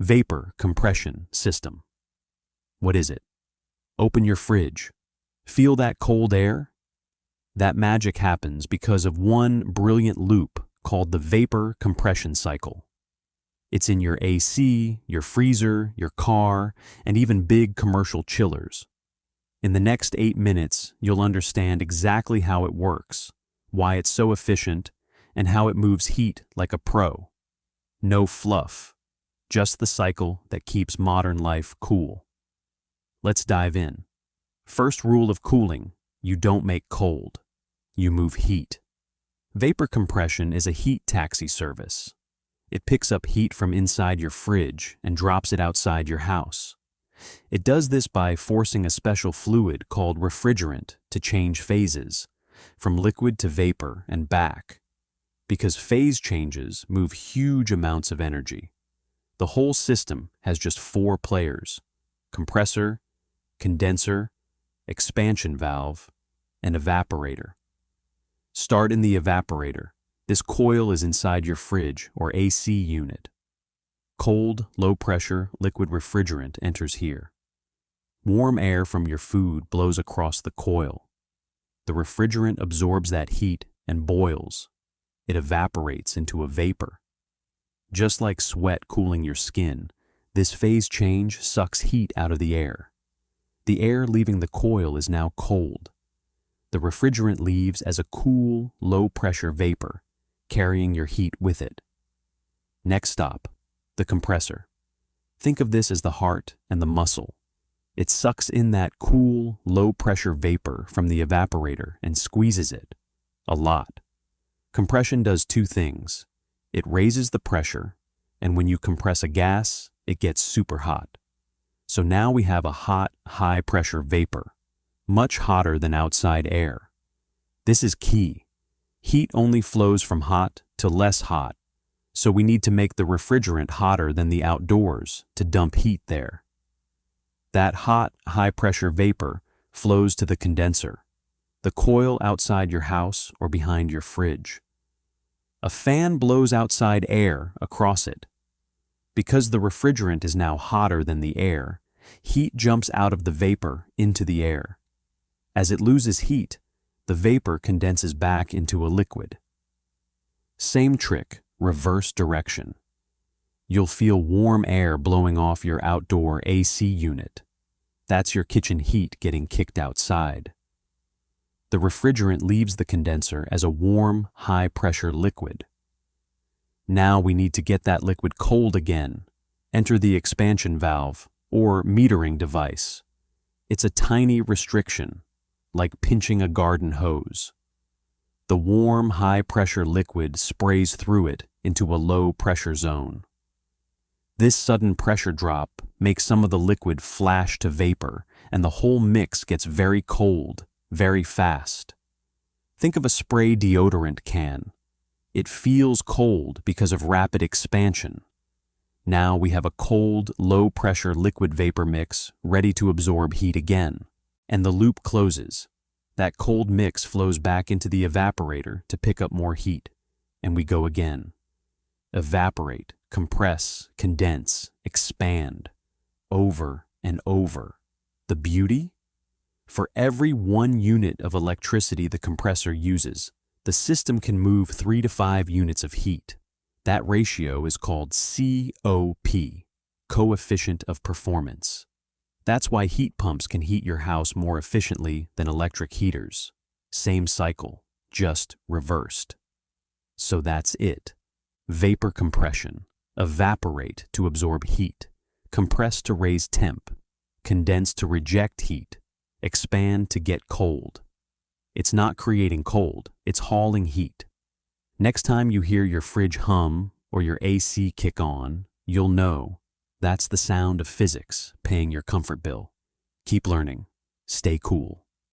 Vapor compression system. What is it? Open your fridge. Feel that cold air? That magic happens because of one brilliant loop called the vapor compression cycle. It's in your AC, your freezer, your car, and even big commercial chillers. In the next 8 minutes, you'll understand exactly how it works, why it's so efficient, and how it moves heat like a pro. No fluff, just the cycle that keeps modern life cool. Let's dive in. First rule of cooling: you don't make cold, you move heat. Vapor compression is a heat taxi service. It picks up heat from inside your fridge and drops it outside your house. It does this by forcing a special fluid called refrigerant to change phases, from liquid to vapor and back. Because phase changes move huge amounts of energy. The whole system has just 4 players: compressor, condenser, expansion valve, and evaporator. Start in the evaporator. This coil is inside your fridge or AC unit. Cold, low-pressure liquid refrigerant enters here. Warm air from your food blows across the coil. The refrigerant absorbs that heat and boils. It evaporates into a vapor. Just like sweat cooling your skin, this phase change sucks heat out of the air. The air leaving the coil is now cold. The refrigerant leaves as a cool, low-pressure vapor, carrying your heat with it. Next stop, the compressor. Think of this as the heart and the muscle. It sucks in that cool, low-pressure vapor from the evaporator and squeezes it. A lot. Compression does 2 things. It raises the pressure, and when you compress a gas, it gets super hot. So now we have a hot, high-pressure vapor, much hotter than outside air. This is key. Heat only flows from hot to less hot, so we need to make the refrigerant hotter than the outdoors to dump heat there. That hot, high-pressure vapor flows to the condenser, the coil outside your house or behind your fridge. A fan blows outside air across it. Because the refrigerant is now hotter than the air, heat jumps out of the vapor into the air. As it loses heat, the vapor condenses back into a liquid. Same trick, reverse direction. You'll feel warm air blowing off your outdoor AC unit. That's your kitchen heat getting kicked outside. The refrigerant leaves the condenser as a warm, high-pressure liquid. Now we need to get that liquid cold again. Enter the expansion valve, or metering device. It's a tiny restriction, like pinching a garden hose. The warm, high-pressure liquid sprays through it into a low-pressure zone. This sudden pressure drop makes some of the liquid flash to vapor, and the whole mix gets very cold, very fast. Think of a spray deodorant can. It feels cold because of rapid expansion. Now we have a cold, low-pressure liquid vapor mix ready to absorb heat again, and the loop closes. That cold mix flows back into the evaporator to pick up more heat, and we go again. Evaporate, compress, condense, expand, over and over. The beauty? For every 1 unit of electricity the compressor uses, the system can move 3 to 5 units of heat. That ratio is called COP, coefficient of performance. That's why heat pumps can heat your house more efficiently than electric heaters. Same cycle, just reversed. So that's it. Vapor compression. Evaporate to absorb heat. Compress to raise temp. Condense to reject heat. Expand to get cold. It's not creating cold, it's hauling heat. Next time you hear your fridge hum or your AC kick on, you'll know that's the sound of physics paying your comfort bill. Keep learning. Stay cool.